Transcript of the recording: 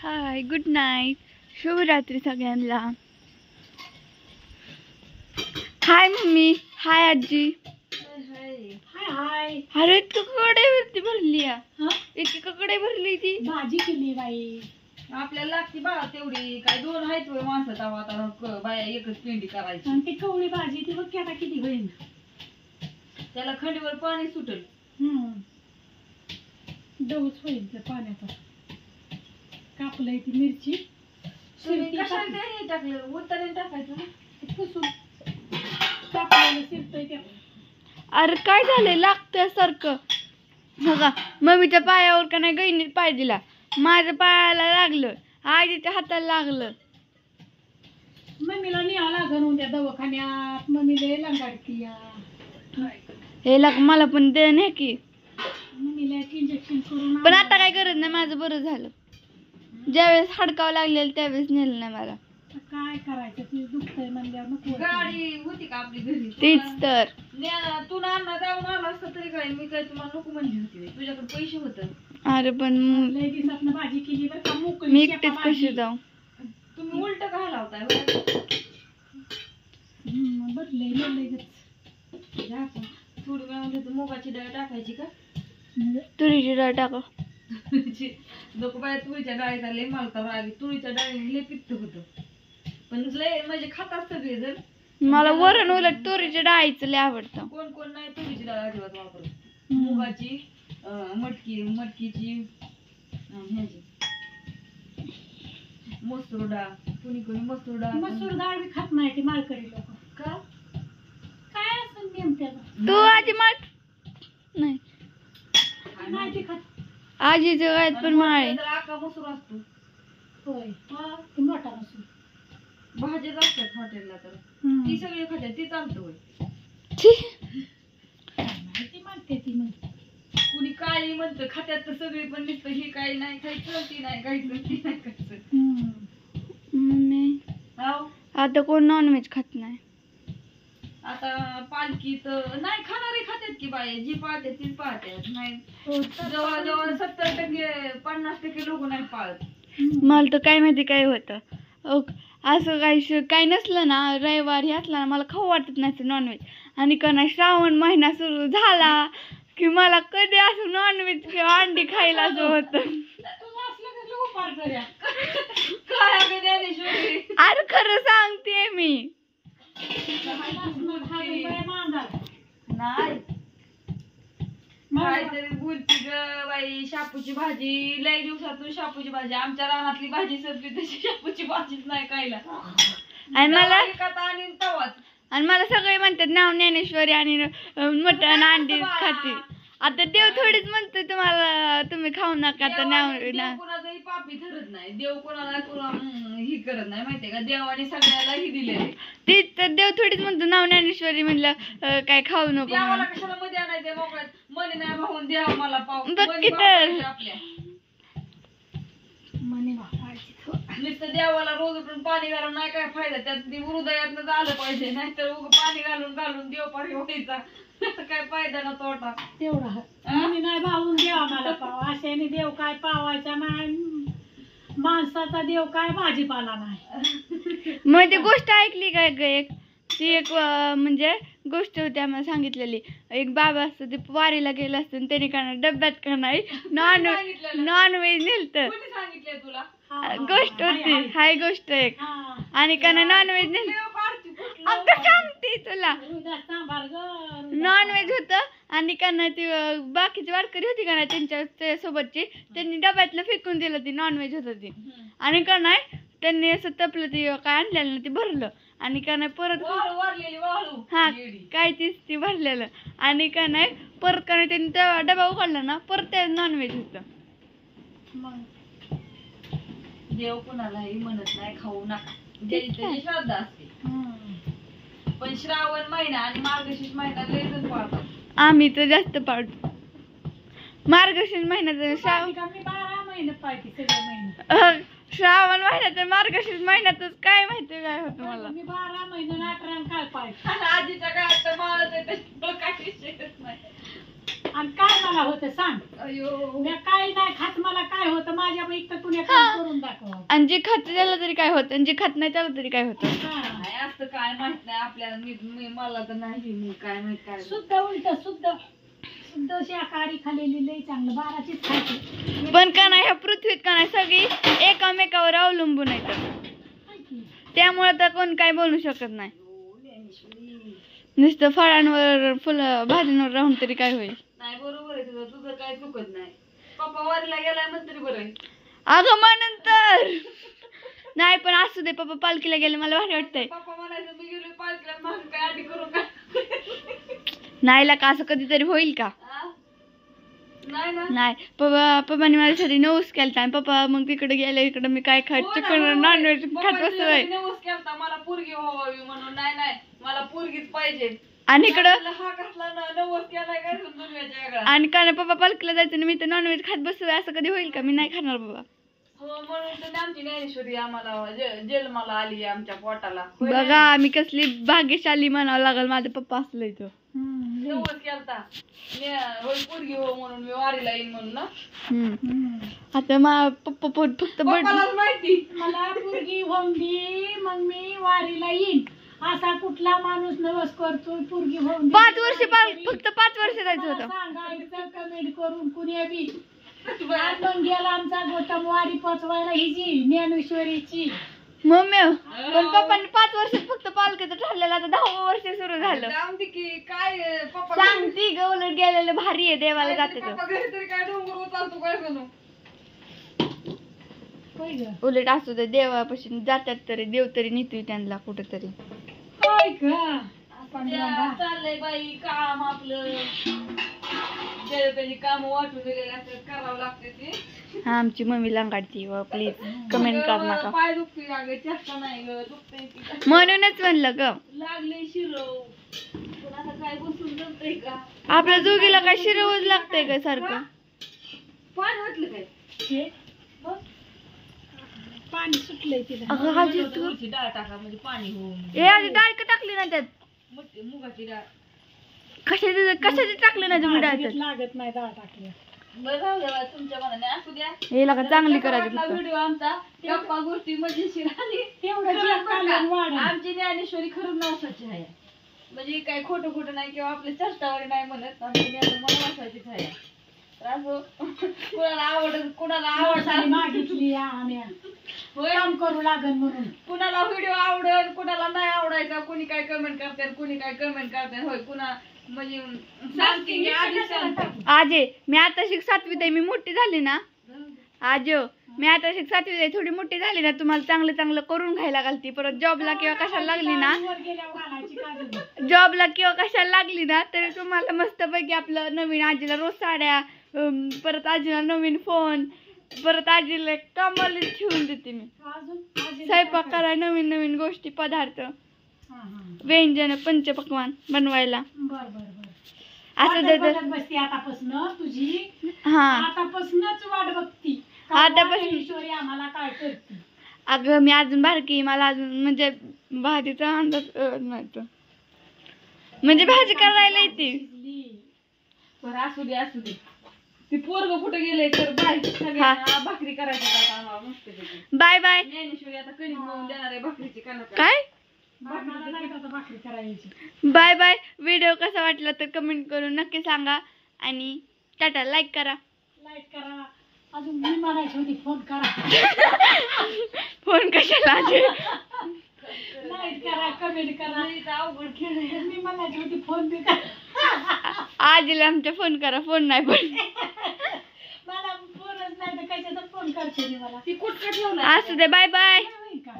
हाय, good night, शुभरात्री सगळ्यांना. हाय mummy, हाय आजी. हाय हाय. अरे तू कढईवरती भरली इतकी कढई भरली ती भाजी केली बाई. आपल्याला लागती बाळा तेवढी, काय दोन आहेत माणसाचा आता बाया एकच पेंडी करायची. आणि ती कवळी भाजी ती बघ की आता किती होईल. त्याला खंडीवर पाणी सुटल. डवच होईल त्या पाण्याचा. कापलंय ती मिरची. कशाला हे टाकलं, उतरण टाकायचं ना, पुसून कापलेलं शिरतंय त्या. अरे काय झालंय, लागतंय सारखं. बघा मम्मीच्या पायावर का नाही गईने पाय दिला, माझ्या पायाला लागलं, आजीच्या हाताला लागलं. मम्मीला न्यावं लागन उद्या दवाखान्यात. मम्मी लय लंगाडती या. हे लाग मला पण दे नाही की. मम्मीला इंजेक्शन करून पण आता काय गरज नाही, माझं बरं झालं. ज्यावेळेस हडकावं लागलेलं त्यावेळेस नेलं नाही मला. काय करायचं, तुझं दुखतंय म्हणल्यावर नको. गाडी होती का आपली घरी? तीच तर. तू नाना जाऊन आला असता तरी काय, मी काय तुम्हाला नको म्हणली होती. तुझ्याकडे पैसे होते. अरे पण लय दिवसात भाजी केली बरं का, मोकळी मी शेपा एकटेच भाजी. कशी जाऊ. तुम्ही उलट घाला होताय. भरलंय थोडी वेळ मुगाची डाळ टाकायची का? तुरीची डाळ टाका. नको बाय, तुळीच्या डाळीचा लय मालका राग. तुळीच्या डाळीने लय पित्त होतं, पण लय म्हणजे खातात सगळे जण. मला वरण उलट तुरीच्या डाळीचं लय आवडतं. कोण कोण नाही तुरीची डाळ अजिबात वापरत. मुगाची, मटकीची, ह्याची मसूर डाळ. कुणी कुणी मसूर डाळ. मसूर डाळ बी खात नाही ती माळकरी लोक. का काय असं नेम त्याचा. तू आजी माठ नाही, नाही ती खात. आजीच्या गायत पण माळे. आका मसूर असतो. होय, ती मोठा मसूर. भाज्याच असतात हॉटेलला तर ती सगळी खात्यात. ती चालतं होय. ती म्हणते ती म्हणते. कुणी काळी म्हणतं खात्यात तर सगळी, पण नुसतं हे काही नाही खायचं, ती नाही खायचं, ती नाही खायचं. मम्मी हाव, आता कोण नॉनव्हेज खात नाही. आता पालखीत नाही खाणारे खात्यात की बाई, जी पाळते ती पाळतात. नाही जवळजवळ 70% 50% लोक नाही पाळत. मला तर काय माहिती काय होतं. असं काही नसलं ना, रविवारी असला ना, मला खाऊ वाटत नाही नॉनव्हेज. आणि का नाही श्रावण महिना सुरू झाला की मला कधी असं नॉनव्हेज किंवा अंडी खायला असं होतं. अरे खरं सांगते मी. नाही काहीतरी बोलती ग बाई. शापूची भाजी, लय दिवसातून शापूची भाजी. आमच्या रानातली भाजी संपली तशी शापूची भाजीच नाही खायला. आणि मला सगळे म्हणतात नाव ज्ञानेश्वरी आणि मटण अंडी खाते. आता देव थोडीच म्हणतोय तुम्हाला तुम्ही खाऊ नका. तर नाव कोणाचाही पापी ठरत नाही. देव कोणाला ही करत नाही, माहितीये का. देवाने सगळ्याला ही दिलेली. तीच तर देव थोडीच म्हणतो नाव ज्ञानेश्वरी म्हणलं काय खाऊ नको. देवाला कशाला मध्ये आणायचं मोकळ्यात. मनी नाही भाऊन द्यावा मला पाव. बघ की तर. आपल्या मनी वापरायची. नुसतं देवाला रोज उठून पाणी घालून नाही काय फायदा. त्यात हृदयातनं झालं पाहिजे, नाहीतर पाणी घालून घालून देव पाणी व्हायचा. काय फायदा ना तोटा. तेवढा मनी नाही भावून द्यावा मला पाव. अशाने देव काय पावायचा नाही. माणसाचा देव काय भाजीपाला नाही. मग ती गोष्ट ऐकली काय ग एक. ती एक म्हणजे गोष्ट होती आम्हाला सांगितलेली. एक बाबा असतो, ते वारीला गेलं असतं आणि त्याने का डब्यात का नाही नॉनव्हेज नेलतं. सांगितलंय तुला गोष्ट होती, हाय गोष्ट एक. आणि का नाही नॉनव्हेज नेलं. सांगते तुला, नॉनव्हेज होतं. आणि का नाही ती बाकीची वारकरी होती का नाही त्यांच्या सोबतची, त्यांनी डब्यातलं फेकून दिलं. ती नॉनव्हेज होतं ती. आणि का नाही त्यांनी असं तपलं, ती काय आणलेलं ना ते भरलं. आणि का नाही परत हा काय तीच ती भरलेलं. आणि का नाही परत का नाही त्यांनी डबा उघडला ना, परत ते नॉनव्हेज होतं. देव कोणालाही म्हणत नाही खाऊ नका, ज्याची त्याची श्रद्धा असते. पण श्रावण महिना आणि मार्गशीर्ष महिना लय जण पाळतात. आम्ही तर जास्त पाळतो मार्गशीर्ष महिन्यात. 12 महिने पाळते सगळे महिने. श्रावण महिन्यात मार्गशीर्ष महिन्यातच काय माहिती काय होतं मला. मी 12 महिने नाटरान काय पाळते. आजीच्या काळात तर माळच आहे, त्याच्यामुळे काय विषयच नाही. आणि काय मला होतं सांग. अयो मी काय नाही खात. मला काय होतं माझ्या इतकं कुणी करून दाखव. आणि जे खात त्याला तरी काय होतं आणि जे खात नाही त्याला तरी काय होतं. काय असतं काय माहित नाही आपल्याला. मला तर नाही, मी काय माहित काय. शुद्ध उलट शुद्ध शाकाहारी खाल्लेली लई चांगलं, 12चीच खायची. पण का नाही ह्या पृथ्वीत का नाही सगळी एकामेकावर अवलंबून आहेत. त्यामुळे तर कोण काय बोलू शकत नाही. नुसतं फळांवर फुलं भाज्यांवर राहून तरी काय होईल. नाही बरोबर आहे तुझं, तुझं काय चुकत नाही. पप्पा वारीला गेलाय म्हण तरी बरं आहे. अगं मग नंतर नाही पण असू दे, पप्पा पालखीला गेले मला भारी वाटतंय. पप्पा म्हणायचं मी गेलो पालखीला, मग काय आधी करू का? नाहीला का असं कधीतरी होईल का. आ? नाही ना. नाही पप्पाने माझ्यासाठी नवस केलता आणि पप्पा मग तिकडे गेले. इकडे मी काय खात हो ना, चिकन हो. नॉनव्हेज खात पप्पांनी बसलोय नवस केलता मला पोरगी व्हावी म्हणून. नाही मला पोरगीच पाहिजे. आणि इकडं हा कसला नवस केलाय काय दुनियाच्या वेगळा. आणि का नाही पप्पा पालखीला जायचं आणि मी तर नॉनव्हेज खात बसलोय. असं कधी होईल का. मी नाही खाणार बाबा. हो म्हणून तर आमची ज्ञानेश्वरी आम्हाला जन्माला आली आमच्या पोटाला. होय बघा ना? मी कसली भाग्यशाली म्हणावं लागल माझा पप्पा असलं इथं. नवस केलता होय पोरगी हो म्हणून, मी वारीला येईन म्हणून ना. आता पप्पा फक्त पप्पालाच माहिती. मला पोरगी होऊन दे मग मी वारीला येईन. असा कुठला माणूस नवस करतो पोरगी होऊन दे. 5 वर्ष फक्त 5 वर्ष जायचं मला होतं. सांगायचं कमेंट करून कुणी बी. मग गेला आमचा गौतम वारी पोचवायला हिची ज्ञानेश्वरीची. मम्मी पण पप्पांनी 5 वर्षात फक्त पालखीचं ठरलेलं. आता 10वं वर्ष सुरू झालं. जाऊन दे की काय पप्पा सांगती ग उलट गेलेलं भारी आहे देवाला जाते तर. पप्पा घरी तरी काय डोंगर उचलतो काय करू. होय ग उलट असू दे देवापाशी जातात तरी देव तरी नेतोय त्यांना कुठेतरी. होय ग चाललंय बाई काम आपलं. त्याची काम वाटून दिलेली असतात, करावं लागते ते. आमची मम्मी लांगाडती व प्लीज कमेंट कर नका. पाय दुखते अगं, चेष्टा नाही ग, दुखते म्हणूनच म्हणलं ग लागले शिरव. पण आता काय बसून जमतंय का. आपल्या जोगीला काय शिरवच लागतंय का सारखं. पाणी वाटलं काय हे बघ, पाणी सुटलंय तिला. अगं आजी तू तुळशी डाळ टाका म्हणजे पाणी होऊन. ए आजी डाळ का टाकली ना त्यात. मुगाची डाळ. कशाची टाकली ना तुम्ही डाळ त्यात. लागत नाही डाळ टाकल्या. बरं जाऊ द्या तुमच्या मनाने, असू द्या. हे लगा चांगली करायची फक्त. व्हिडिओ आमचा गप्पा गोष्टी मजेशीर आणि तेवढं खरंच जेवण बरं का, कालवण वाढलं. आमची ज्ञानेश्वरी खरंच नवसाची आहे. म्हणजे काय खोटं खोटं नाही किंवा आपल्या चेष्टावर नाही म्हणत. आमची नवसाचीच आहे. तर असं कुणाला आवडत मागितली आम्ही होय. काम करू लागन म्हणून. कुणाला व्हिडिओ आवडल, कुणाला नाही आवडायचा, कुणी काय कमेंट करतात, कुणी काय कमेंट करतात. होय कुणा म्हणजे सांगते मी आधीच सांगते. आजे मी आता 7वीत आहे. मी मोठी झाली ना आजो मी आता 7वीत आहे. थोडी मोठी झाली ना तुम्हाला चांगलं चांगलं करून घ्यायला घालती. परत जॉबला किंवा कशाला लागली ना वर गेल्यावर घालायची काजू. जॉबला किंवा कशाला लागली ना तरी तुम्हाला मस्तपैकी आपलं नवीन आजीला रोज साड्या, परत आजीला नवीन फोन, परत आजीला कामाला ठेवून देते मी. अजून आजीला स्वयंपाक काय करायला नवीन नवीन गोष्टी पदार्थ हा, हा. व्यंजन पंचपक्वान बनवायला. बर बर बर. असं वाटत तर बघत बसती आतापासून तुझी. हा आतापासूनच वाट बघती. आतापासून. ईश्वरी आम्हाला काय करते. अगं मी अजून बारकी, मला अजून म्हणजे भाजीचा अंदाज नाही तो. म्हणजे भाजी करायला येते. बरं असू दे असू दे. ती पोरग कुठे गेले तर बाहेर सगळ्यांना भाकरी करायची आता आम्हाला मस्त. Bye bye. ज्ञानेश्वरी आता कणिक मळून देणार आहे भाकरीची कणक. काय मला नाही का आता भाकरी करायची. Bye bye. व्हिडिओ कसा वाटला तर कमेंट करून नक्की सांगा आणि टाटा. लाईक करा. लाईक करा. अजून मी म्हणायची होती फोन करा. फोन कशाला आजी. लाईक करा, कमेंट करा. अवघड खेळ आहे. मी म्हणायची होती फोन बी करा. आजीला आमच्या फोन करा. फोन नाही पण मला फोनच नाही तर कशाचा फोन करते मला. ती कुठं ठेवणार असू दे. Bye bye. नाही का?